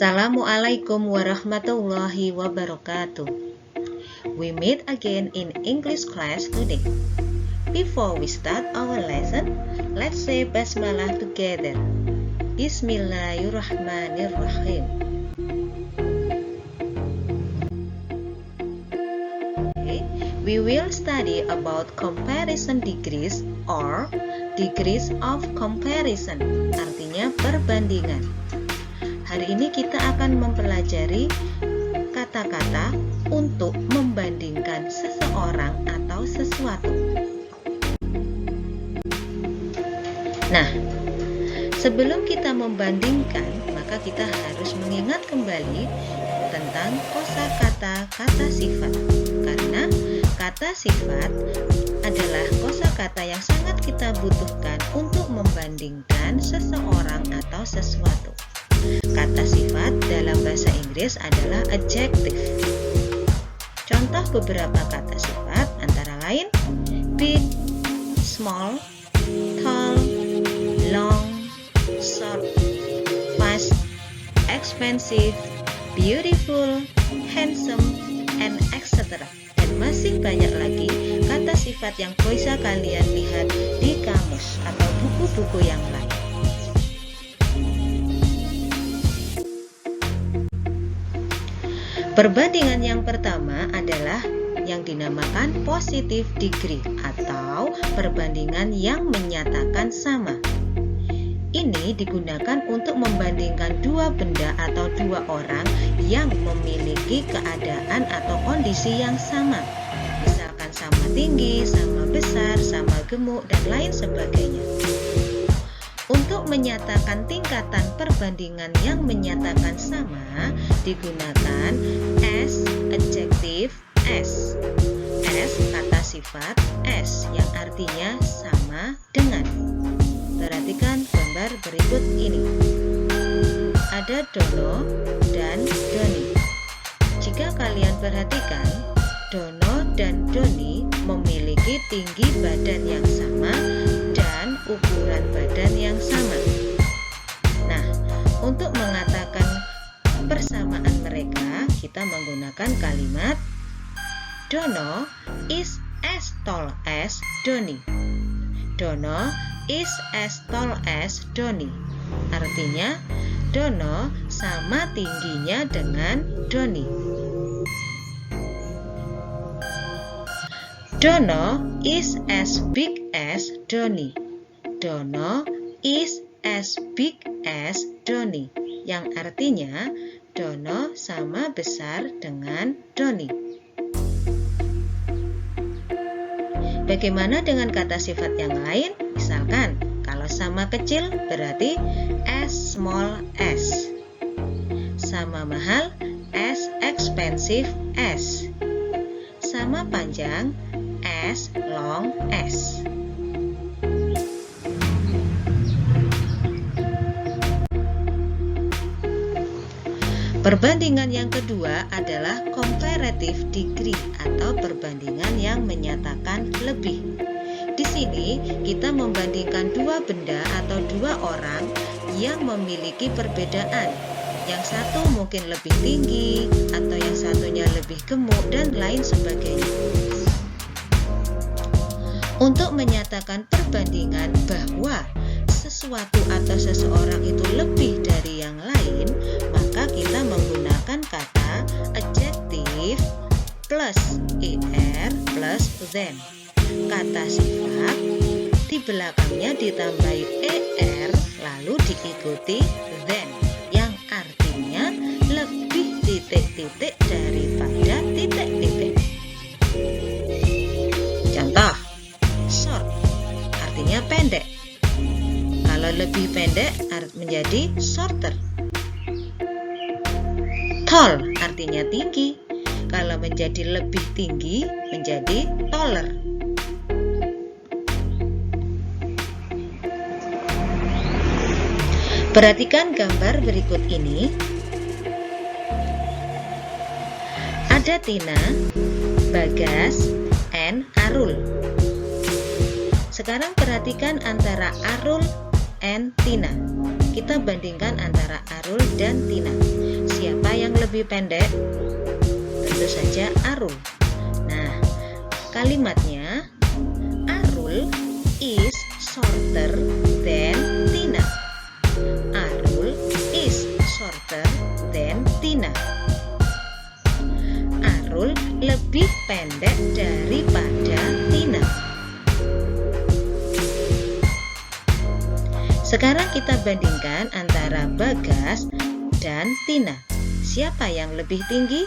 Assalamualaikum warahmatullahi wabarakatuh. We meet again in English class today. Before we start our lesson, let's say Basmalah together. Bismillahirrahmanirrahim. Okay, we will study about comparison degrees or degrees of comparison, artinya perbandingan. Hari ini kita akan mempelajari kata-kata untuk membandingkan seseorang atau sesuatu. Nah, sebelum kita membandingkan, maka kita harus mengingat kembali tentang kosakata kata sifat. Karena kata sifat adalah kosakata yang sangat kita butuhkan untuk membandingkan seseorang atau sesuatu. Kata sifat dalam bahasa Inggris adalah adjective. Contoh beberapa kata sifat antara lain big, small, tall, long, short, fast, expensive, beautiful, handsome, and etc. Dan masih banyak lagi kata sifat yang bisa kalian lihat di kamus atau buku-buku yang lain. Perbandingan yang pertama adalah yang dinamakan positive degree atau perbandingan yang menyatakan sama. Ini digunakan untuk membandingkan dua benda atau dua orang yang memiliki keadaan atau kondisi yang sama. Misalkan sama tinggi, sama besar, sama gemuk, dan lain sebagainya. Untuk menyatakan tingkatan perbandingan yang menyatakan sama digunakan as adjective as. As kata sifat as yang artinya sama dengan. Perhatikan gambar berikut ini. Ada Dono dan Doni. Jika kalian perhatikan, Dono dan Doni memiliki tinggi badan yang sama dan ukuran badan yang sama. Nah, untuk mengatakan persamaan mereka, kita menggunakan kalimat Dono is as tall as Doni. Dono is as tall as Doni. Artinya, Dono sama tingginya dengan Doni. Dono is as big as Doni. Dono is as big as Doni. Yang artinya Dono sama besar dengan Doni. Bagaimana dengan kata sifat yang lain? Misalkan, kalau sama kecil berarti as small as. Sama mahal, as expensive as. Sama panjang, as long as. Perbandingan yang kedua adalah comparative degree atau perbandingan yang menyatakan lebih. Di sini kita membandingkan dua benda atau dua orang yang memiliki perbedaan. Yang satu mungkin lebih tinggi atau yang satunya lebih gemuk dan lain sebagainya. Untuk menyatakan perbandingan bahwa sesuatu atau seseorang itu lebih dari yang lain, maka kita menggunakan kata adjective plus er plus than. Kata sifat di belakangnya ditambahi er lalu diikuti than, yang artinya lebih titik-titik daripada titik-titik. Contoh, short artinya pendek. Kalau lebih pendek menjadi shorter. Tall artinya tinggi. Kalau menjadi lebih tinggi menjadi taller. Perhatikan gambar berikut ini. Ada Tina, Bagas, and Arul. Sekarang perhatikan antara Arul and Tina. Kita bandingkan antara Arul dan Tina. lebih pendek? Tentu saja Arul. Nah, kalimatnya Arul is shorter than Tina. Arul is shorter than Tina. Arul lebih pendek daripada Tina. Sekarang kita bandingkan antara Bagas dan Tina. Siapa yang lebih tinggi?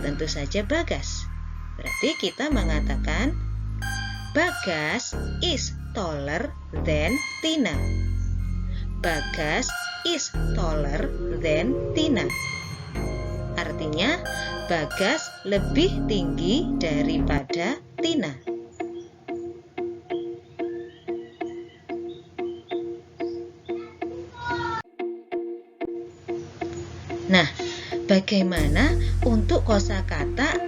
Tentu saja Bagas. Berarti kita mengatakan Bagas is taller than Tina. Bagas is taller than Tina. Artinya Bagas lebih tinggi daripada Tina. Nah, bagaimana untuk kosakata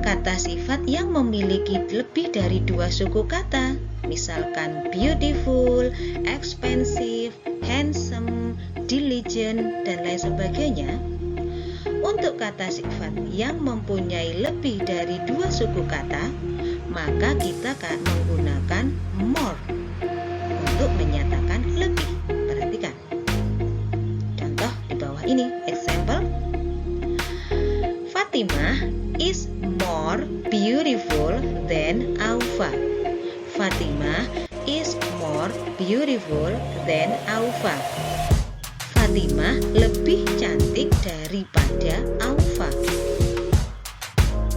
kata sifat yang memiliki lebih dari dua suku kata? Misalkan beautiful, expensive, handsome, diligent, dan lain sebagainya. Untuk kata sifat yang mempunyai lebih dari dua suku kata, maka kita akan menggunakan more untuk menyatakan lebih. Perhatikan contoh di bawah ini. Example, Fatimah is more beautiful than Aufa. Fatimah is more beautiful than Aufa. Fatimah lebih cantik daripada Aufa.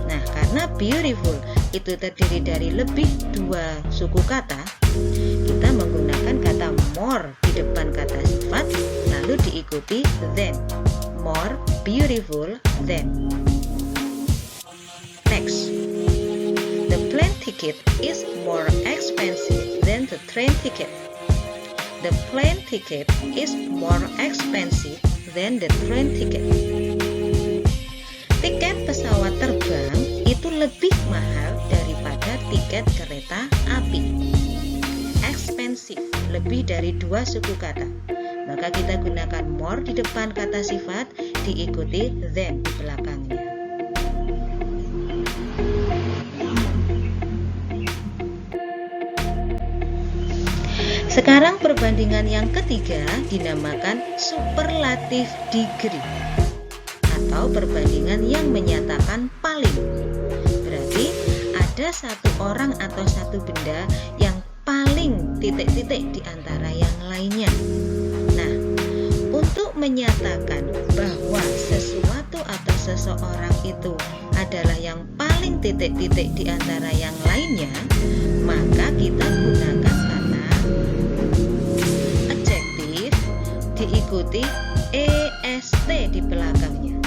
Nah, karena beautiful itu terdiri dari lebih dua suku kata, kita menggunakan kata more di depan kata sifat, lalu diikuti than. More beautiful than. Next, the plane ticket is more expensive than the train ticket. The plane ticket is more expensive than the train ticket. Tiket pesawat terbang itu lebih mahal daripada tiket kereta api. Expensive, lebih dari dua suku kata. Maka kita gunakan more di depan kata sifat, diikuti than di belakangnya. Sekarang perbandingan yang ketiga dinamakan superlative degree atau perbandingan yang menyatakan paling. Berarti ada satu orang atau satu benda yang paling titik-titik di antara yang lainnya. Nah, untuk menyatakan bahwa sesuatu atau seseorang itu adalah yang paling titik-titik di antara yang lainnya, maka kita gunakan kata adjektif diikuti est di belakangnya.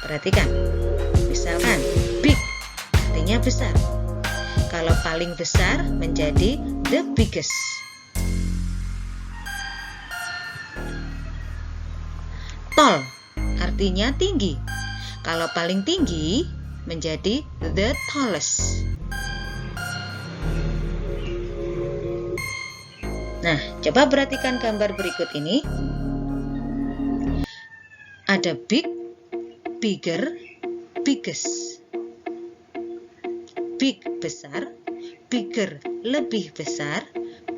Perhatikan, misalkan big artinya besar. Kalau paling besar menjadi the biggest. Tall artinya tinggi. Kalau paling tinggi menjadi the tallest. Nah, coba perhatikan gambar berikut ini. Ada big, bigger, biggest. Big besar, bigger lebih besar,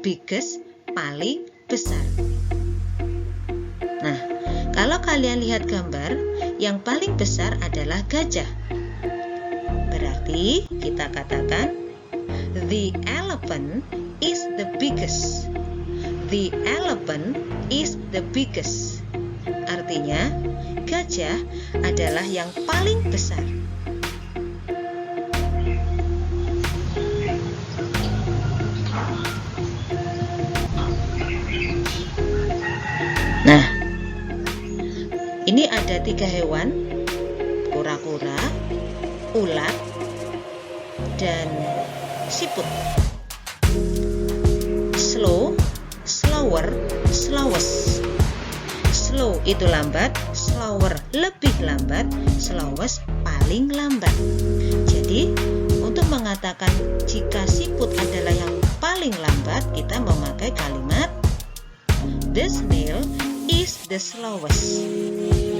biggest paling besar. Nah, kalau kalian lihat gambar, yang paling besar adalah gajah. Berarti kita katakan the elephant is the biggest. The elephant is the biggest. Artinya, gajah adalah yang paling besar. Nah, ini ada 3 hewan, kura-kura, ulat, dan siput. Slow, slower, slowest. Slow itu lambat, slower lebih lambat, slowest paling lambat. Jadi, untuk mengatakan jika siput adalah yang paling lambat, kita memakai kalimat the snail is the slowest.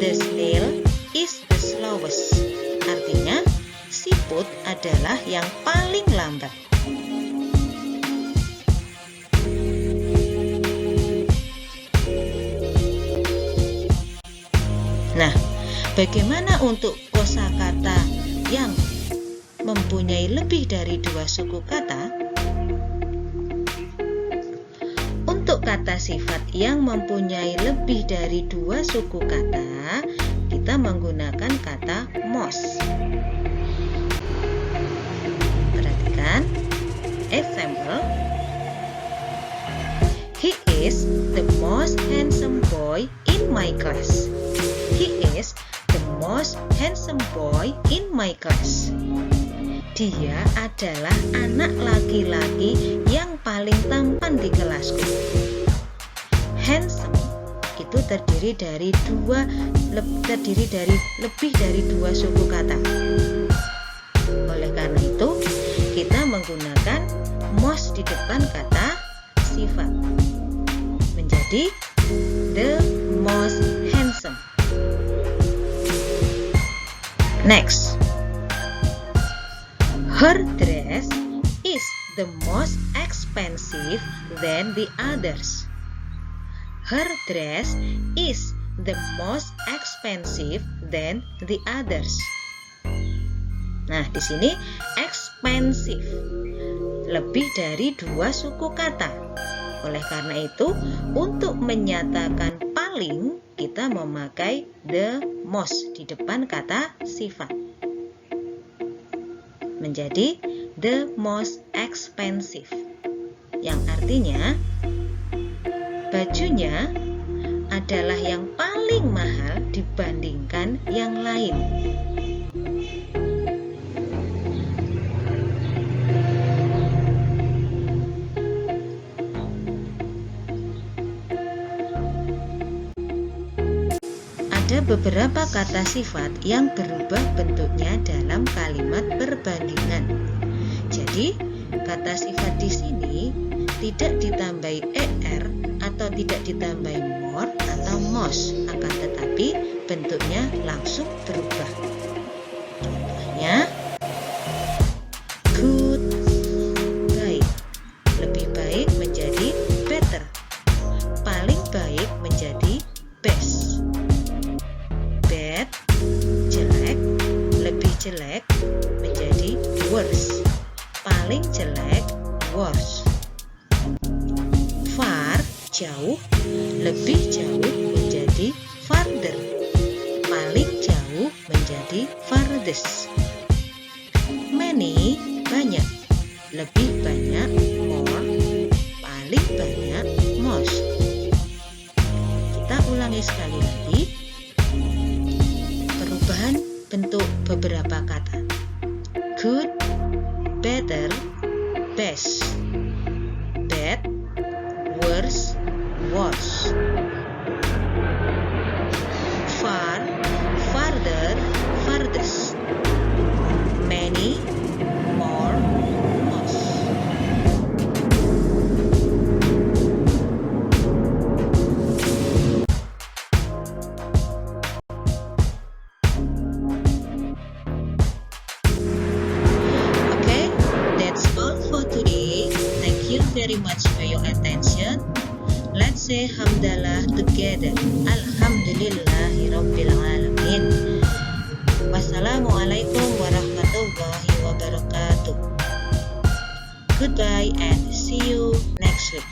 The snail is the slowest. Artinya, siput adalah yang paling lambat. Nah, bagaimana untuk kosakata yang mempunyai lebih dari 2 suku kata? Untuk kata sifat yang mempunyai lebih dari 2 suku kata, kita menggunakan kata most. Perhatikan, example. He is the most handsome boy in my class. He is the most handsome boy in my class. Dia adalah anak laki-laki yang paling tampan di kelasku. Handsome itu terdiri dari lebih dari 2 suku kata. Oleh karena itu, kita menggunakan most di depan kata sifat. Menjadi the most handsome. Next, her dress is the most expensive than the others. Her dress is the most expensive than the others. Nah, di sini expensive, lebih dari 2 suku kata. Oleh karena itu, untuk menyatakan paling, kita memakai the most di depan kata sifat. Menjadi the most expensive, yang artinya bajunya adalah yang paling mahal dibandingkan yang lain. Ada beberapa kata sifat yang berubah bentuknya dalam kalimat perbandingan. Jadi, kata sifat di sini tidak ditambahi er atau tidak ditambahi more atau most, akan tetapi bentuknya langsung berubah. Contohnya, good, baik. Lebih baik menjadi better. Paling baik menjadi best. Bad, jelek. Lebih jelek menjadi worse. Paling jelek, worse. Far, jauh. Lebih jauh menjadi farther. Paling jauh menjadi farthest. Many, banyak. Lebih banyak, more. Paling banyak, most. Kita ulangi sekali lagi. Perubahan bentuk beberapa kata. Good, better, best. Bad, worse, worse. Far, farther, farthest. Many, more, most. Okay, that's all for today. Thank you very much for your attention. Let's say hamdalah together. Alhamdulillahirabbil alamin. Wassalamualaikum warahmatullahi wabarakatuh. Goodbye and see you next week.